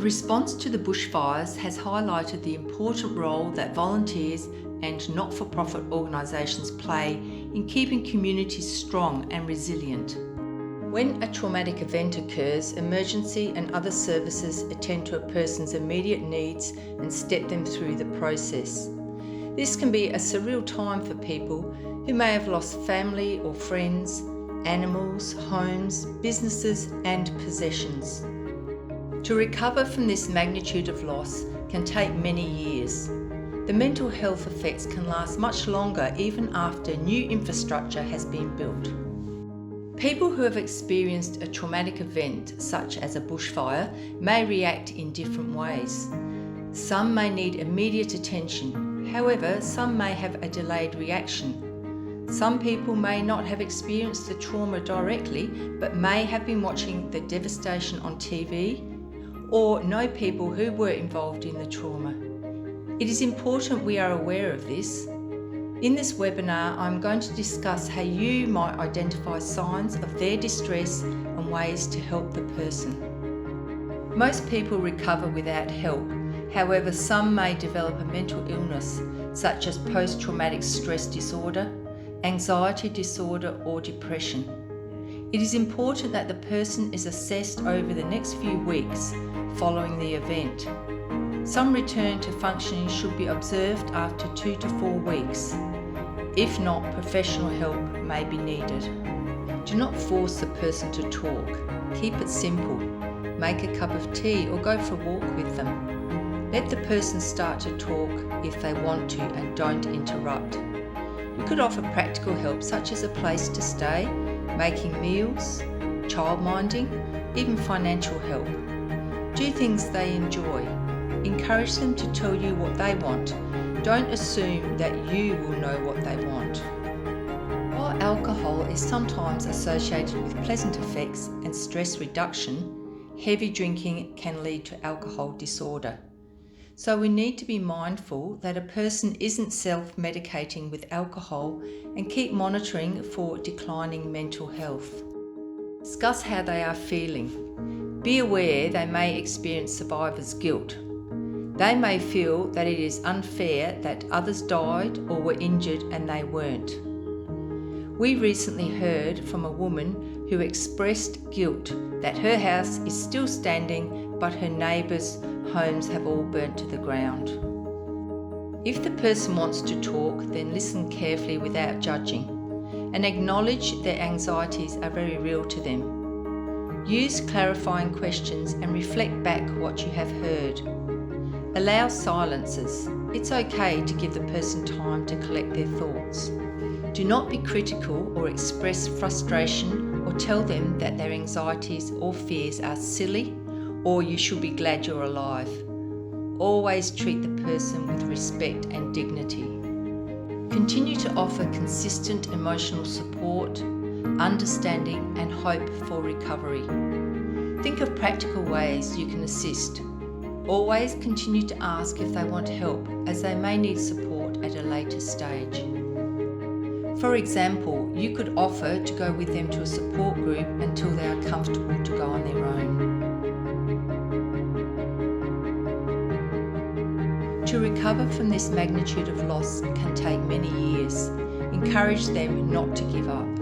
response to the bushfires has highlighted the important role that volunteers and not-for-profit organisations play in keeping communities strong and resilient. When a traumatic event occurs, emergency and other services attend to a person's immediate needs and step them through the process. This can be a surreal time for people who may have lost family or friends, animals, homes, businesses and possessions. To recover from this magnitude of loss can take many years. The mental health effects can last much longer even after new infrastructure has been built. People who have experienced a traumatic event, such as a bushfire, may react in different ways. Some may need immediate attention. However, some may have a delayed reaction. Some people may not have experienced the trauma directly, but may have been watching the devastation on TV or know people who were involved in the trauma. It is important we are aware of this. In this webinar, I'm going to discuss how you might identify signs of their distress and ways to help the person. Most people recover without help. However, some may develop a mental illness, such as post-traumatic stress disorder, anxiety disorder, or depression. It is important that the person is assessed over the next few weeks following the event. Some return to functioning should be observed after 2 to 4 weeks. If not, professional help may be needed. Do not force the person to talk. Keep it simple. Make a cup of tea or go for a walk with them. Let the person start to talk if they want to and don't interrupt. You could offer practical help such as a place to stay, making meals, childminding, even financial help. Do things they enjoy. Encourage them to tell you what they want. Don't assume that you will know what they want. While alcohol is sometimes associated with pleasant effects and stress reduction, heavy drinking can lead to alcohol disorder. So we need to be mindful that a person isn't self-medicating with alcohol and keep monitoring for declining mental health. Discuss how they are feeling. Be aware they may experience survivor's guilt. They may feel that it is unfair that others died or were injured and they weren't. We recently heard from a woman who expressed guilt that her house is still standing but her neighbours' homes have all burnt to the ground. If the person wants to talk, then listen carefully without judging and acknowledge their anxieties are very real to them. Use clarifying questions and reflect back what you have heard. Allow silences. It's okay to give the person time to collect their thoughts. Do not be critical or express frustration or tell them that their anxieties or fears are silly or you should be glad you're alive. Always treat the person with respect and dignity. Continue to offer consistent emotional support, understanding and hope for recovery. Think of practical ways you can assist. Always continue to ask if they want help, as they may need support at a later stage. For example, you could offer to go with them to a support group until they are comfortable to go on their own. To recover from this magnitude of loss can take many years. Encourage them not to give up.